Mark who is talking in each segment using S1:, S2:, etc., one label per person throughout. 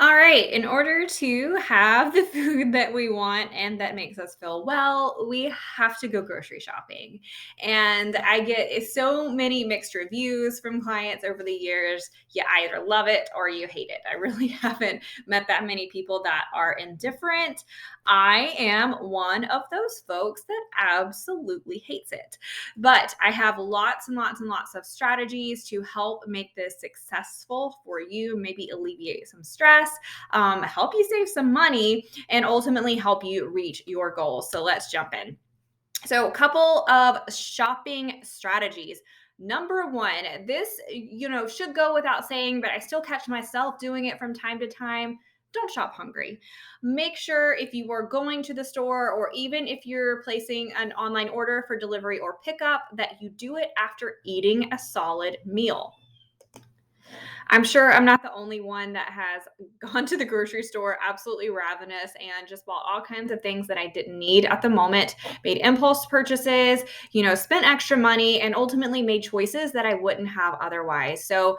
S1: All right, in order to have the food that we want and that makes us feel well, we have to go grocery shopping. And I get so many mixed reviews from clients over the years. You either love it or you hate it. I really haven't met that many people that are indifferent. I am one of those folks that absolutely hates it. But I have lots and lots and lots of strategies to help make this successful for you, maybe alleviate some stress, help you save some money, and ultimately help you reach your goals. So let's jump in. So, a couple of shopping strategies. Number one, this should go without saying, but I still catch myself doing it from time to time. Don't shop hungry. Make sure if you are going to the store or even if you're placing an online order for delivery or pickup, that you do it after eating a solid meal. I'm sure I'm not the only one that has gone to the grocery store absolutely ravenous and just bought all kinds of things that I didn't need at the moment, made impulse purchases, spent extra money, and ultimately made choices that I wouldn't have otherwise. So,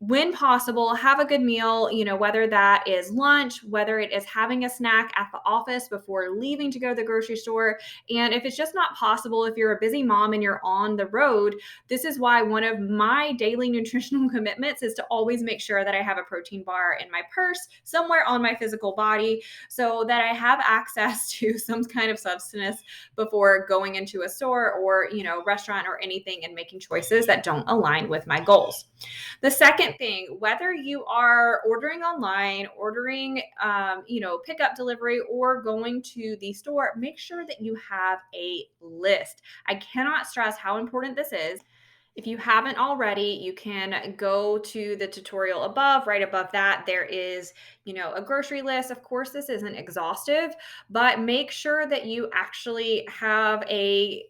S1: when possible, have a good meal, whether that is lunch, whether it is having a snack at the office before leaving to go to the grocery store. And if it's just not possible, if you're a busy mom and you're on the road, this is why one of my daily nutritional commitments is to always make sure that I have a protein bar in my purse somewhere on my physical body so that I have access to some kind of substance before going into a store or, restaurant or anything and making choices that don't align with my goals. The second thing, whether you are ordering online, ordering, pickup delivery, or going to the store, make sure that you have a list. I cannot stress how important this is. If you haven't already, you can go to the tutorial above. Right above that, there is, a grocery list. Of course, this isn't exhaustive, but make sure that you actually have a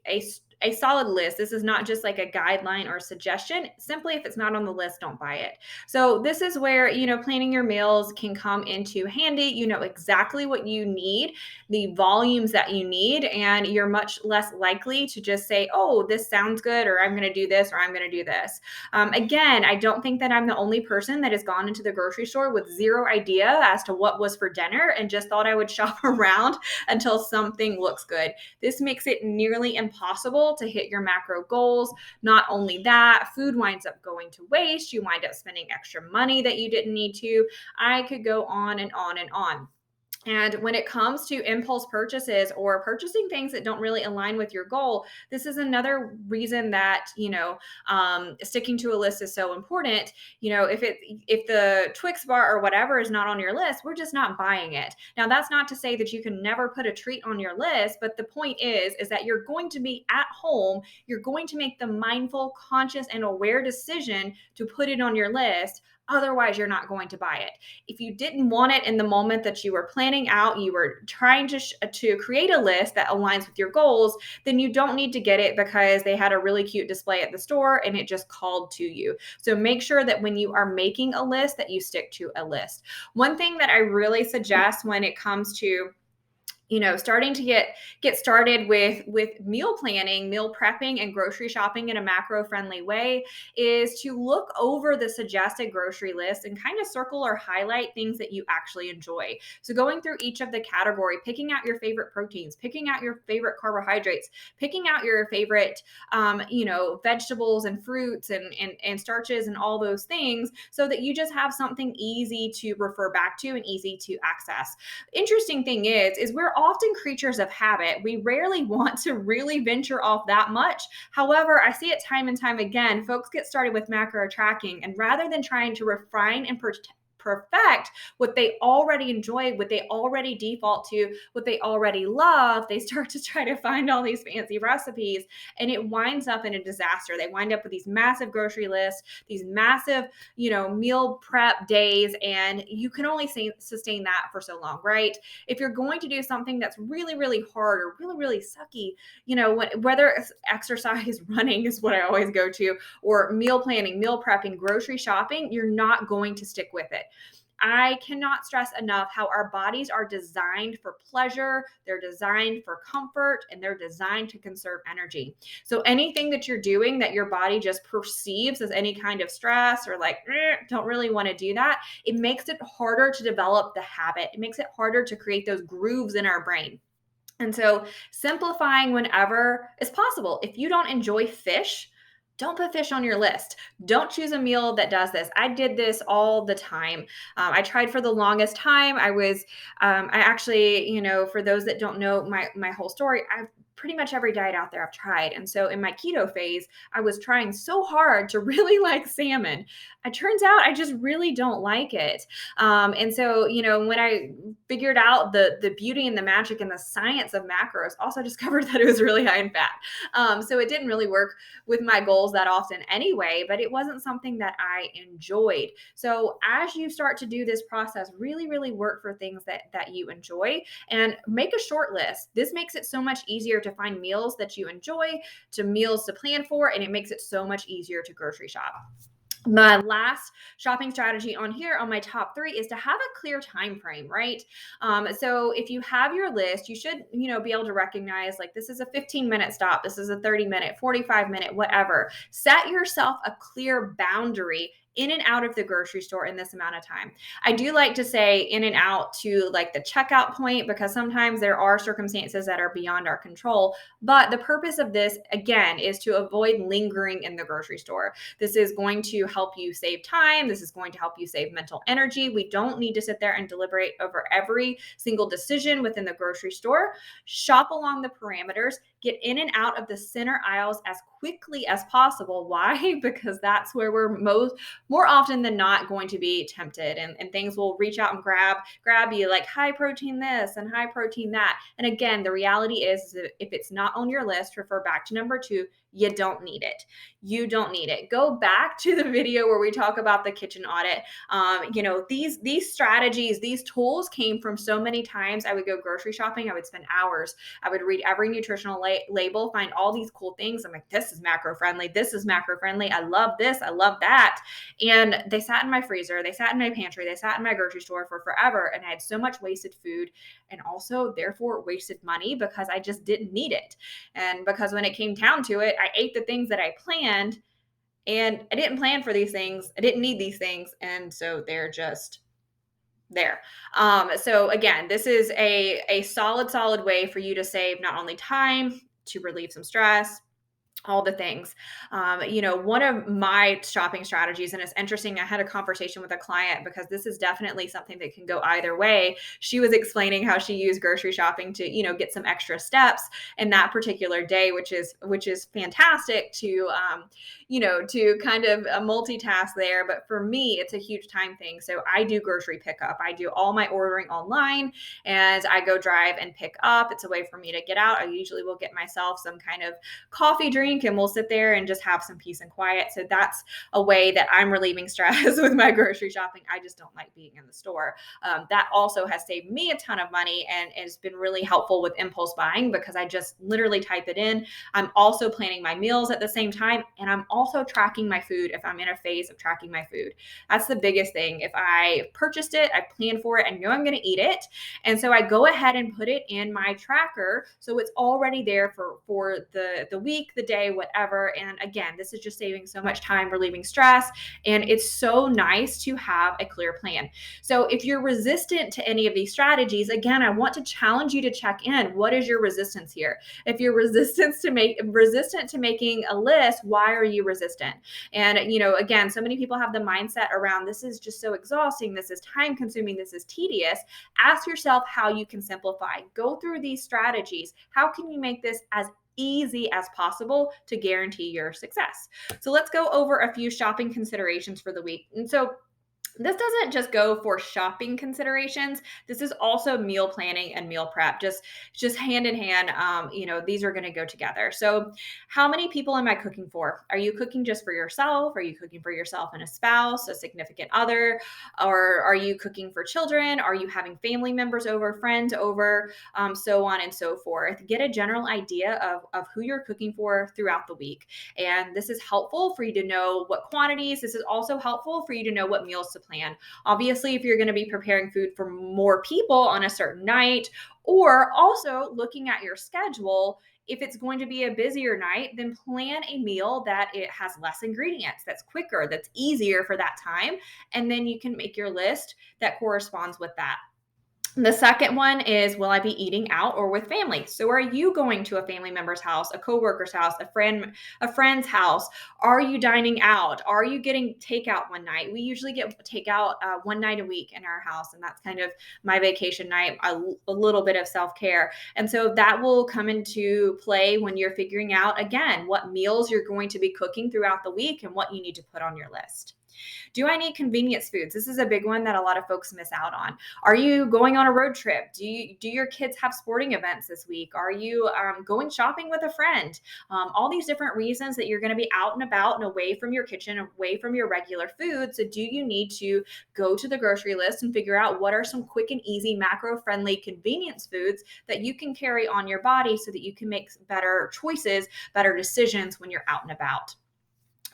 S1: solid list. This is not just like a guideline or a suggestion. Simply, if it's not on the list, don't buy it. So, this is where, planning your meals can come into handy. You know exactly what you need, the volumes that you need, and you're much less likely to just say, oh, this sounds good, or I'm going to do this, or I'm going to do this. Again, I don't think that I'm the only person that has gone into the grocery store with zero idea as to what was for dinner and just thought I would shop around until something looks good. This makes it nearly impossible to hit your macro goals. Not only that, food winds up going to waste. You wind up spending extra money that you didn't need to. I could go on and on and on. And when it comes to impulse purchases or purchasing things that don't really align with your goal, this is another reason that sticking to a list is so important. If the Twix bar or whatever is not on your list, we're just not buying it. Now, that's not to say that you can never put a treat on your list, but the point is that you're going to be at home. You're going to make the mindful, conscious, and aware decision to put it on your list. Otherwise, you're not going to buy it. If you didn't want it in the moment that you were planning out, you were trying to create a list that aligns with your goals, then you don't need to get it because they had a really cute display at the store and it just called to you. So make sure that when you are making a list that you stick to a list. One thing that I really suggest when it comes to starting to get started with meal planning, meal prepping, and grocery shopping in a macro friendly way is to look over the suggested grocery list and kind of circle or highlight things that you actually enjoy. So going through each of the category, picking out your favorite proteins, picking out your favorite carbohydrates, picking out your favorite vegetables and fruits and starches and all those things, so that you just have something easy to refer back to and easy to access. Interesting thing is we're often creatures of habit. We rarely want to really venture off that much. However, I see it time and time again. Folks get started with macro tracking, and rather than trying to refine and perfect what they already enjoy, what they already default to, what they already love, they start to try to find all these fancy recipes, and it winds up in a disaster. They wind up with these massive grocery lists, these massive, meal prep days, and you can only sustain that for so long, right? If you're going to do something that's really, really hard or really, really sucky, whether it's exercise, running is what I always go to, or meal planning, meal prepping, grocery shopping, you're not going to stick with it. I cannot stress enough how our bodies are designed for pleasure, they're designed for comfort, and they're designed to conserve energy. So anything that you're doing that your body just perceives as any kind of stress or like, don't really want to do that, it makes it harder to develop the habit. It makes it harder to create those grooves in our brain. And so simplifying whenever is possible. If you don't enjoy fish, don't put fish on your list. Don't choose a meal that does this. I did this all the time. I tried for the longest time. I actually, for those that don't know my whole story, I've pretty much every diet out there I've tried. And so in my keto phase, I was trying so hard to really like salmon. It turns out I just really don't like it. And so, when I figured out the beauty and the magic and the science of macros, also discovered that it was really high in fat. So it didn't really work with my goals that often anyway, but it wasn't something that I enjoyed. So as you start to do this process, really, really work for things that you enjoy and make a short list. This makes it so much easier to find meals that you enjoy, to meals to plan for, and it makes it so much easier to grocery shop. My last shopping strategy on here on my top 3 is to have a clear time frame, right? So if you have your list, you should, be able to recognize like this is a 15-minute stop, this is a 30-minute, 45-minute, whatever. Set yourself a clear boundary in and out of the grocery store in this amount of time. I do like to say in and out to like the checkout point because sometimes there are circumstances that are beyond our control. But the purpose of this, again, is to avoid lingering in the grocery store. This is going to help you save time. This is going to help you save mental energy. We don't need to sit there and deliberate over every single decision within the grocery store. Shop along the parameters, get in and out of the center aisles as quickly as possible. Why? Because that's where we're more often than not going to be tempted, and things will reach out and grab you like high protein this and high protein that. And again, the reality is that if it's not on your list, refer back to number 2. You don't need it. You don't need it. Go back to the video where we talk about the kitchen audit. These strategies, these tools came from so many times I would go grocery shopping. I would spend hours. I would read every nutritional label, find all these cool things. I'm like, this is macro friendly. This is macro friendly. I love this. I love that. And they sat in my freezer. They sat in my pantry. They sat in my grocery store for forever. And I had so much wasted food and also therefore wasted money because I just didn't need it. And because when it came down to it, I ate the things that I planned and I didn't plan for these things. I didn't need these things. And so they're just there. So again, this is a solid way for you to save not only time, to relieve some stress, all the things. One of my shopping strategies, and it's interesting, I had a conversation with a client because this is definitely something that can go either way. She was explaining how she used grocery shopping to, get some extra steps in that particular day, which is fantastic to kind of multitask there. But for me, it's a huge time thing. So I do grocery pickup. I do all my ordering online and I go drive and pick up. It's a way for me to get out. I usually will get myself some kind of coffee drink and we'll sit there and just have some peace and quiet. So that's a way that I'm relieving stress with my grocery shopping. I just don't like being in the store. That also has saved me a ton of money and has been really helpful with impulse buying because I just literally type it in. I'm also planning my meals at the same time, and I'm also tracking my food if I'm in a phase of tracking my food. That's the biggest thing. If I purchased it, I plan for it, I know I'm going to eat it. And so I go ahead and put it in my tracker. So it's already there for the week, the day, whatever. And again, this is just saving so much time, relieving stress. And it's so nice to have a clear plan. So if you're resistant to any of these strategies, again, I want to challenge you to check in. What is your resistance here? If you're resistant to making a list, why are you resistant? And, again, so many people have the mindset around this is just so exhausting. This is time consuming. This is tedious. Ask yourself how you can simplify. Go through these strategies. How can you make this as easy as possible to guarantee your success? So let's go over a few shopping considerations for the week. And so this doesn't just go for shopping considerations. This is also meal planning and meal prep, just hand in hand. These are going to go together. So how many people am I cooking for? Are you cooking just for yourself? Are you cooking for yourself and a spouse, a significant other? Or are you cooking for children? Are you having family members over, friends over, so on and so forth? Get a general idea of who you're cooking for throughout the week. And this is helpful for you to know what quantities. This is also helpful for you to know what meals to plan. Obviously, if you're going to be preparing food for more people on a certain night, or also looking at your schedule, if it's going to be a busier night, then plan a meal that it has less ingredients, that's quicker, that's easier for that time. And then you can make your list that corresponds with that. The second one is, will I be eating out or with family? So are you going to a family member's house, a coworker's house, a friend's house? Are you dining out? Are you getting takeout one night? We usually get takeout one night a week in our house, and that's kind of my vacation night, a little bit of self-care. And so that will come into play when you're figuring out, again, what meals you're going to be cooking throughout the week and what you need to put on your list. Do I need convenience foods? This is a big one that a lot of folks miss out on. Are you going on a road trip? Do your kids have sporting events this week? Are you going shopping with a friend? All these different reasons that you're going to be out and about and away from your kitchen, away from your regular food. So do you need to go to the grocery list and figure out what are some quick and easy macro-friendly convenience foods that you can carry on your body so that you can make better choices, better decisions when you're out and about?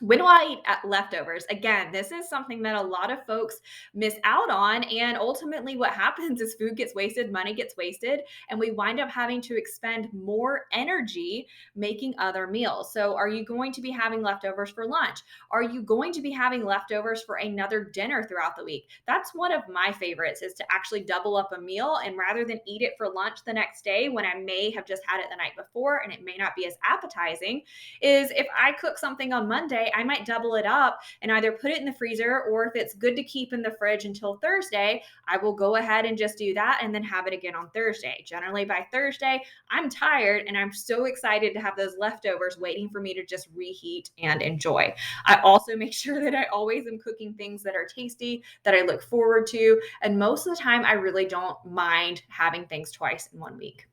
S1: When do I eat leftovers? Again, this is something that a lot of folks miss out on. And ultimately, what happens is food gets wasted, money gets wasted, and we wind up having to expend more energy making other meals. So, are you going to be having leftovers for lunch? Are you going to be having leftovers for another dinner throughout the week? That's one of my favorites, is to actually double up a meal. And rather than eat it for lunch the next day when I may have just had it the night before and it may not be as appetizing, is if I cook something on Monday, I might double it up and either put it in the freezer, or if it's good to keep in the fridge until Thursday, I will go ahead and just do that and then have it again on Thursday. Generally by Thursday, I'm tired and I'm so excited to have those leftovers waiting for me to just reheat and enjoy. I also make sure that I always am cooking things that are tasty, that I look forward to. And most of the time, I really don't mind having things twice in one week.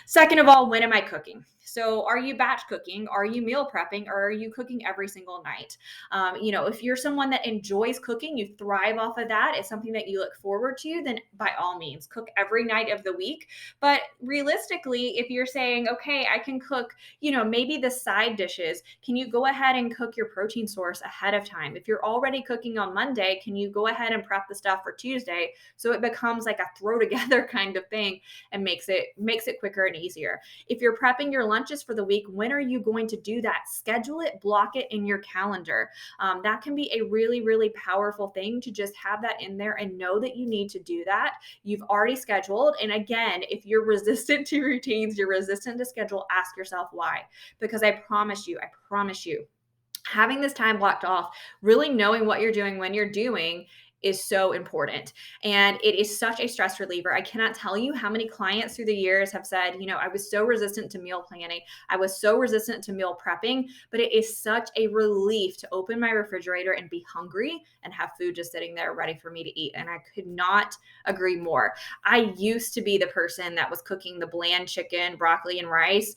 S1: Second of all, when am I cooking? So are you batch cooking? Are you meal prepping? Or are you cooking every single night? If you're someone that enjoys cooking, you thrive off of that, it's something that you look forward to, then by all means, cook every night of the week. But realistically, if you're saying, okay, I can cook, maybe the side dishes, can you go ahead and cook your protein source ahead of time? If you're already cooking on Monday, can you go ahead and prep the stuff for Tuesday so it becomes like a throw together kind of thing and makes it quicker and easier? If you're prepping your lunches for the week, when are you going to do that? Schedule it, block it in your calendar. That can be a really, really powerful thing, to just have that in there and know that you need to do that. You've already scheduled. And again, if you're resistant to routines, you're resistant to schedule, ask yourself why. Because I promise you, having this time blocked off, really knowing what you're doing when you're doing, is so important. And it is such a stress reliever. I cannot tell you how many clients through the years have said, I was so resistant to meal planning. I was so resistant to meal prepping, but it is such a relief to open my refrigerator and be hungry and have food just sitting there ready for me to eat. And I could not agree more. I used to be the person that was cooking the bland chicken, broccoli, and rice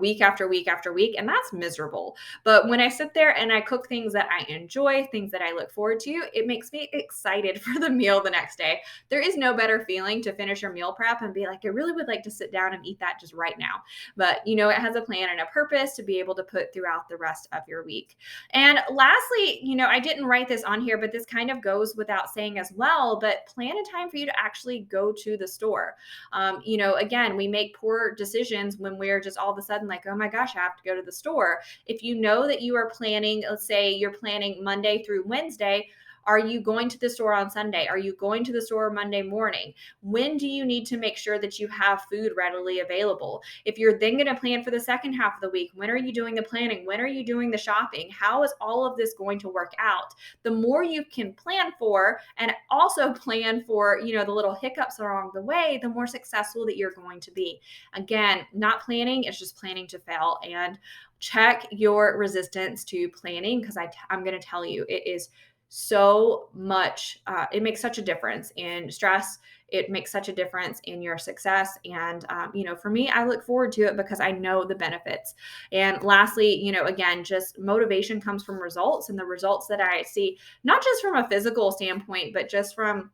S1: week after week after week. And that's miserable. But when I sit there and I cook things that I enjoy, things that I look forward to, it makes me excited for the meal the next day. There is no better feeling to finish your meal prep and be like, I really would like to sit down and eat that just right now. But, it has a plan and a purpose to be able to put throughout the rest of your week. And lastly, I didn't write this on here, but this kind of goes without saying as well, but plan a time for you to actually go to the store. Again, we make poor decisions when we're just all of a sudden like, oh my gosh, I have to go to the store. If you know that you are planning, let's say you're planning Monday through Wednesday, are you going to the store on Sunday? Are you going to the store Monday morning? When do you need to make sure that you have food readily available? If you're then going to plan for the second half of the week, when are you doing the planning? When are you doing the shopping? How is all of this going to work out? The more you can plan for, and also plan for, the little hiccups along the way, the more successful that you're going to be. Again, not planning is just planning to fail. And check your resistance to planning, because I'm going to tell you, it is so much, it makes such a difference in stress. It makes such a difference in your success. And, for me, I look forward to it because I know the benefits. And lastly, again, just motivation comes from results, and the results that I see, not just from a physical standpoint, but just from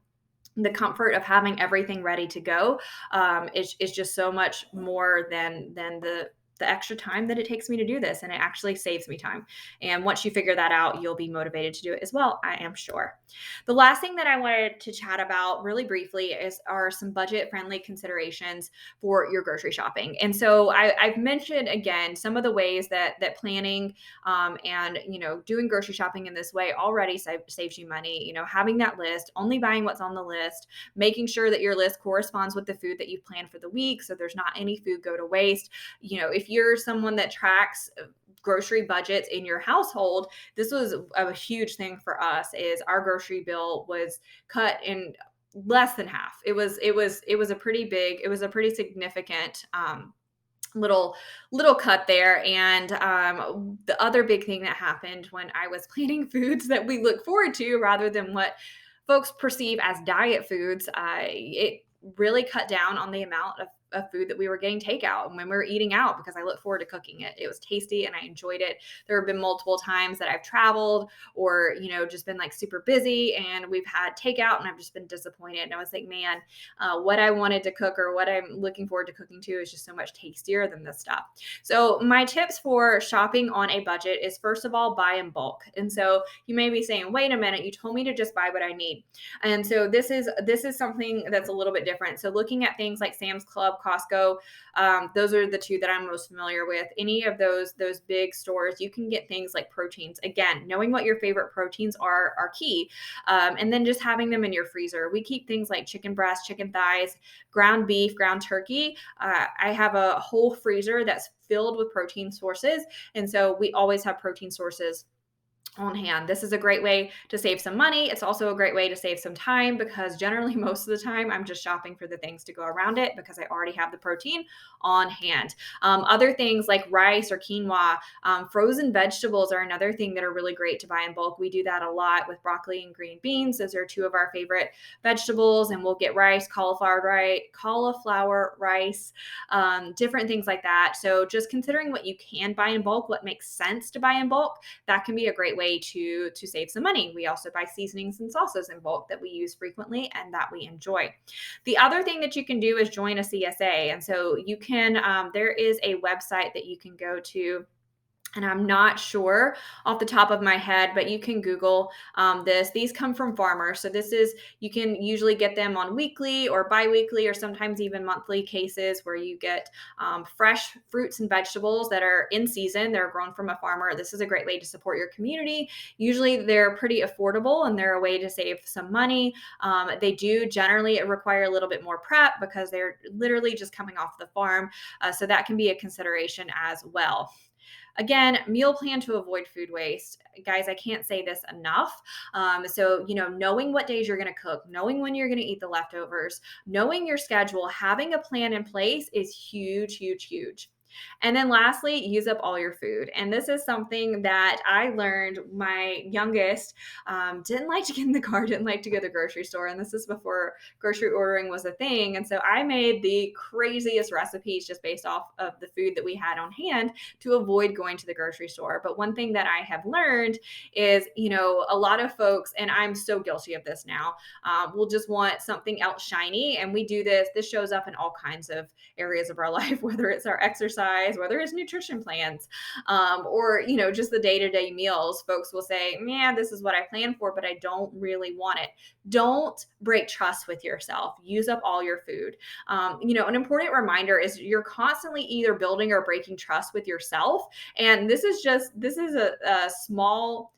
S1: the comfort of having everything ready to go, is just so much more than the the extra time that it takes me to do this, and it actually saves me time. And once you figure that out, you'll be motivated to do it as well, I am sure. The last thing that I wanted to chat about really briefly are some budget friendly considerations for your grocery shopping. And so I've mentioned again some of the ways that planning and doing grocery shopping in this way already saves you money. Having that list, only buying what's on the list, making sure that your list corresponds with the food that you've planned for the week, so there's not any food go to waste. If you're someone that tracks grocery budgets in your household, this was a huge thing for us. Is our grocery bill was cut in less than half. It was a pretty big, it was a pretty significant little cut there. And the other big thing that happened when I was planning foods that we look forward to rather than what folks perceive as diet foods, it really cut down on the amount of food that we were getting takeout and when we were eating out, because I look forward to cooking it. It was tasty and I enjoyed it. There have been multiple times that I've traveled or, just been like super busy and we've had takeout and I've just been disappointed. And I was like, man, what I wanted to cook or what I'm looking forward to cooking to is just so much tastier than this stuff. So my tips for shopping on a budget is, first of all, buy in bulk. And so you may be saying, wait a minute, you told me to just buy what I need. And so this is something that's a little bit different. So looking at things like Sam's Club, Costco, those are the two that I'm most familiar with. Any of those big stores, you can get things like proteins. Again, knowing what your favorite proteins are key. And then just having them in your freezer. We keep things like chicken breast, chicken thighs, ground beef, ground turkey. I have a whole freezer that's filled with protein sources. And so we always have protein sources on hand. This is a great way to save some money. It's also a great way to save some time, because generally most of the time I'm just shopping for the things to go around it because I already have the protein on hand. Other things like rice or quinoa, frozen vegetables are another thing that are really great to buy in bulk. We do that a lot with broccoli and green beans. Those are two of our favorite vegetables, and we'll get rice, cauliflower rice, different things like that. So just considering what you can buy in bulk, what makes sense to buy in bulk, that can be a great way to save some money. We also buy seasonings and sauces in bulk that we use frequently and that we enjoy. The other thing that you can do is join a CSA. And so you can, there is a website that you can go to, and I'm not sure off the top of my head, but you can Google this. These come from farmers. So you can usually get them on weekly or biweekly or sometimes even monthly cases where you get fresh fruits and vegetables that are in season. They're grown from a farmer. This is a great way to support your community. Usually they're pretty affordable and they're a way to save some money. They do generally require a little bit more prep because they're literally just coming off the farm. So that can be a consideration as well. Again, meal plan to avoid food waste. Guys, I can't say this enough. So, knowing what days you're going to cook, knowing when you're going to eat the leftovers, knowing your schedule, having a plan in place is huge, huge, huge. And then lastly, use up all your food. And this is something that I learned. My youngest didn't like to get in the car, didn't like to go to the grocery store. And this is before grocery ordering was a thing. And so I made the craziest recipes just based off of the food that we had on hand to avoid going to the grocery store. But one thing that I have learned is, a lot of folks, and I'm so guilty of this now, will just want something else shiny. And we do this. This shows up in all kinds of areas of our life, whether it's our exercise, whether it's nutrition plans, or, just the day-to-day meals. Folks will say, man, this is what I planned for, but I don't really want it. Don't break trust with yourself. Use up all your food. An important reminder is you're constantly either building or breaking trust with yourself. And this is a small,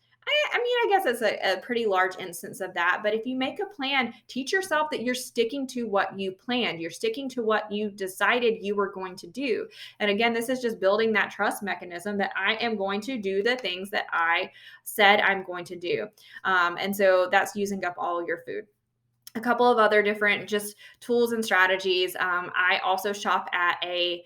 S1: I guess it's a pretty large instance of that. But if you make a plan, teach yourself that you're sticking to what you planned. You're sticking to what you decided you were going to do. And again, this is just building that trust mechanism that I am going to do the things that I said I'm going to do. And so that's using up all your food. A couple of other different just tools and strategies. I also shop at a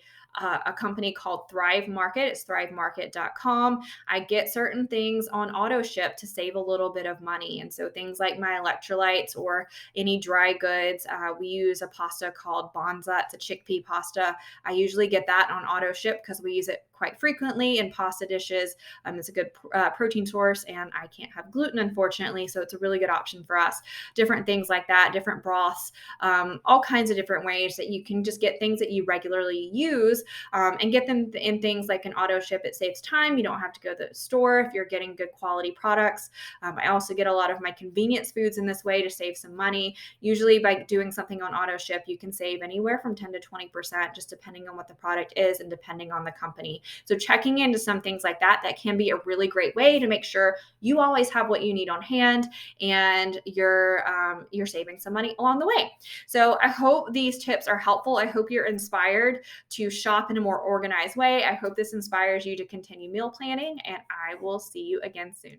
S1: company called Thrive Market. It's thrivemarket.com. I get certain things on auto ship to save a little bit of money. And so things like my electrolytes or any dry goods, we use a pasta called Banza. It's a chickpea pasta. I usually get that on auto ship because we use it quite frequently in pasta dishes. It's a good protein source, and I can't have gluten, unfortunately, so it's a really good option for us. Different things like that, different broths, all kinds of different ways that you can just get things that you regularly use and get them in things like an auto ship. It saves time. You don't have to go to the store if you're getting good quality products. I also get a lot of my convenience foods in this way to save some money. Usually, by doing something on auto ship, you can save anywhere from 10 to 20%, just depending on what the product is and depending on the company. So, checking into some things like that can be a really great way to make sure you always have what you need on hand and you're saving some money along the way. So, I hope these tips are helpful. I hope you're inspired to shop in a more organized way. I hope this inspires you to continue meal planning, and I will see you again soon.